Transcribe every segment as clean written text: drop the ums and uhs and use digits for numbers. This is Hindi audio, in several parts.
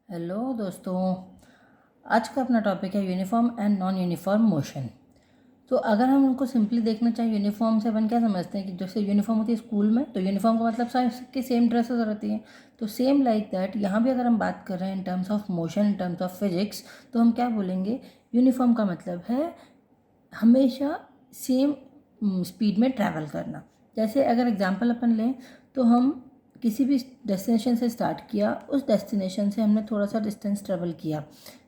हेलो दोस्तों, आज का अपना टॉपिक है uniform and non uniform motion. तो अगर हम उनको सिंपली देखना चाहें, यूनिफॉर्म से अपन क्या समझते हैं कि जैसे यूनिफॉर्म होती है स्कूल में, तो यूनिफॉर्म का मतलब सबकी सेम ड्रेसेस रहती हैं। तो सेम लाइक दैट यहाँ भी अगर हम बात कर रहे हैं in terms of motion, in terms of physics, तो हम क्या बोलेंगे? यूनिफॉर्म का मतलब है हमेशा सेम स्पीड में ट्रैवल करना। जैसे अगर एग्जांपल अपन लें तो हम किसी भी डेस्टिनेशन से स्टार्ट किया, उस डेस्टिनेशन से हमने थोड़ा सा डिस्टेंस ट्रेवल किया,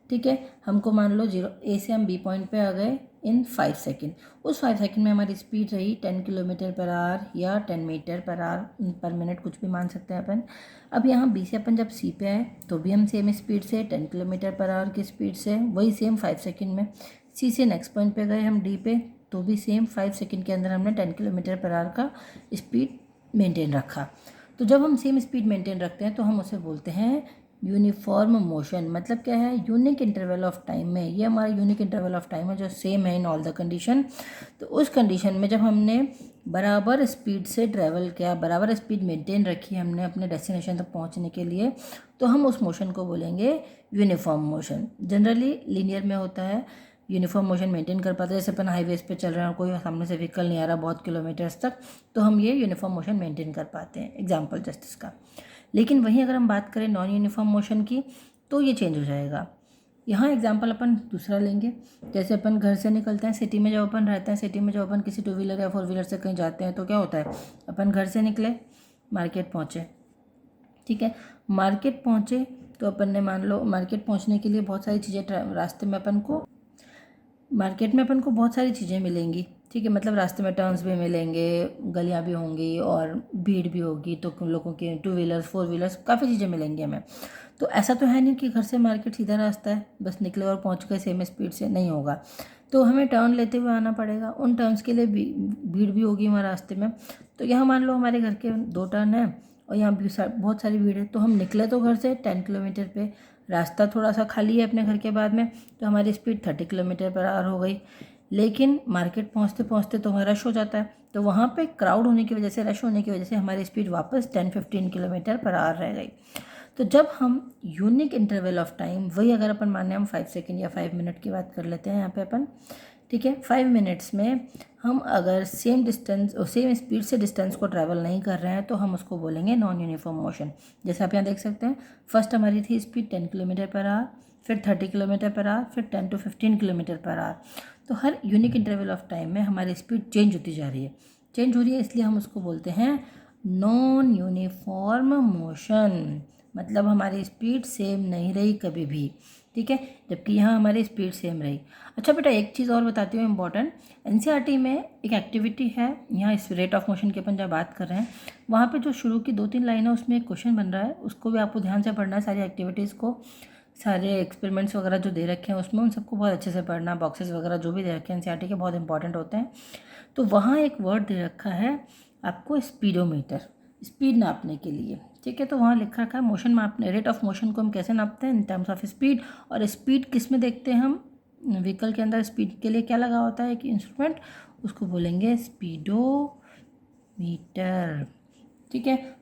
ठीक है। हमको मान लो जीरो ए से हम बी पॉइंट पे आ गए इन 5 सेकेंड। उस 5 सेकेंड में हमारी स्पीड रही 10 किलोमीटर पर आवर या 10 मीटर पर आवर पर मिनट, कुछ भी मान सकते हैं अपन। अब यहाँ बी से अपन जब सी पे आए तो भी हम सेम स्पीड से 10 किलोमीटर पर आवर की स्पीड से वही सेम 5 सेकेंड में। सी से नेक्स्ट पॉइंट पे गए हम डी पे, तो भी सेम 5 सेकेंड के अंदर हमने 10 किलोमीटर पर आवर का स्पीड मेंटेन रखा। तो जब हम सेम स्पीड मेंटेन रखते हैं तो हम उसे बोलते हैं यूनिफॉर्म मोशन। मतलब क्या है? यूनिक इंटरवल ऑफ टाइम में, ये हमारा यूनिक इंटरवल ऑफ टाइम है जो सेम है इन ऑल द कंडीशन। तो उस कंडीशन में जब हमने बराबर स्पीड से ट्रैवल किया, बराबर स्पीड मेंटेन रखी हमने अपने डेस्टिनेशन तक पहुंचने के लिए, तो हम उस मोशन को बोलेंगे यूनिफॉर्म मोशन। जनरली लीनियर में होता है, यूनिफॉर्म मोशन मेंटेन कर पाते हैं। जैसे अपन हाईवेज पे चल रहे हैं और कोई सामने से व्हीकल नहीं आ रहा बहुत किलोमीटर्स तक, तो हम ये यूनिफॉर्म मोशन मेंटेन कर पाते हैं। एग्जांपल जस्ट इसका। लेकिन वहीं अगर हम बात करें नॉन यूनिफॉर्म मोशन की, तो ये चेंज हो जाएगा। यहाँ एग्जांपल अपन दूसरा लेंगे। जैसे अपन घर से निकलते हैं, सिटी में जब अपन रहते हैं, सिटी में जब अपन किसी 2 व्हीलर या 4 व्हीलर से कहीं जाते हैं तो क्या होता है? अपन घर से निकले, मार्केट पहुँचे, ठीक है। मार्केट पहुँचे तो अपन ने मान लो मार्केट पहुँचने के लिए बहुत सारी चीज़ें रास्ते में अपन को, मार्केट में अपन को बहुत सारी चीज़ें मिलेंगी, ठीक है। मतलब रास्ते में टर्न्स भी मिलेंगे, गलियाँ भी होंगी और भीड़ भी होगी, तो लोगों के 2 व्हीलर्स 4 व्हीलर्स काफ़ी चीज़ें मिलेंगी हमें। तो ऐसा तो है नहीं कि घर से मार्केट सीधा रास्ता है, बस निकले और पहुंच गए सेम स्पीड से, नहीं होगा। तो हमें टर्न लेते हुए आना पड़ेगा। उन टर्न्स के लिए भीड़ भी होगी हमारे रास्ते में। तो यहाँ मान लो हमारे घर के 2 टर्न हैं और यहाँ भी बहुत सारी भीड़ है। तो हम निकले तो घर से 10 किलोमीटर पे, रास्ता थोड़ा सा खाली है अपने घर के बाद में, तो हमारी स्पीड 30 किलोमीटर पर आवर हो गई। लेकिन मार्केट पहुंचते पहुंचते तो वहाँ रश हो जाता है, तो वहाँ पे क्राउड होने की वजह से, रश होने की वजह से हमारी स्पीड वापस 10-15 किलोमीटर पर आवर रह गई। तो जब हम यूनिक इंटरवल ऑफ टाइम, वही अगर अपन माने हम 5 सेकेंड या 5 मिनट की बात कर लेते हैं यहाँ पे अपन, ठीक है। 5 मिनट्स में हम अगर सेम डिस्टेंस और सेम स्पीड से डिस्टेंस को ट्रैवल नहीं कर रहे हैं तो हम उसको बोलेंगे नॉन यूनिफॉर्म मोशन। जैसे आप यहाँ देख सकते हैं, फर्स्ट हमारी थी स्पीड 10 किलोमीटर पर आवर, फिर 30 किलोमीटर पर आवर, फिर 10 to 15 किलोमीटर पर आवर। तो हर यूनिक इंटरवल ऑफ टाइम में हमारी स्पीड चेंज होती जा रही है, चेंज हो रही है, इसलिए हम उसको बोलते हैं नॉन यूनिफॉर्म मोशन। मतलब हमारी स्पीड सेम नहीं रही कभी भी, ठीक है, जबकि यहाँ हमारी स्पीड सेम रही। अच्छा बेटा, एक चीज़ और बताती हूँ इम्पॉर्टेंट। एनसीईआरटी में एक एक्टिविटी है, यहाँ इस रेट ऑफ मोशन की अपन जब बात कर रहे हैं, वहाँ पे जो शुरू की 2-3 लाइन है उसमें एक क्वेश्चन बन रहा है, उसको भी आपको ध्यान से पढ़ना है। सारी एक्टिविटीज़ को, सारे एक्सपेरिमेंट्स वगैरह जो दे रखे हैं उसमें, उन सबको बहुत अच्छे से पढ़ना। बॉक्सेस वगैरह जो भी दे रखे हैं एनसीईआरटी के, बहुत इंपॉर्टेंट होते हैं। तो वहाँ एक वर्ड दे रखा है आपको, स्पीडोमीटर, स्पीड नापने के लिए, ठीक है। तो वहाँ लिखा रखा है मोशन मापने, रेट ऑफ मोशन को हम कैसे नापते हैं? In terms of speed. और स्पीड किस में देखते हैं हम? व्हीकल के अंदर स्पीड के लिए क्या लगा होता है, एक इंस्ट्रूमेंट, उसको बोलेंगे स्पीडोमीटर, ठीक है।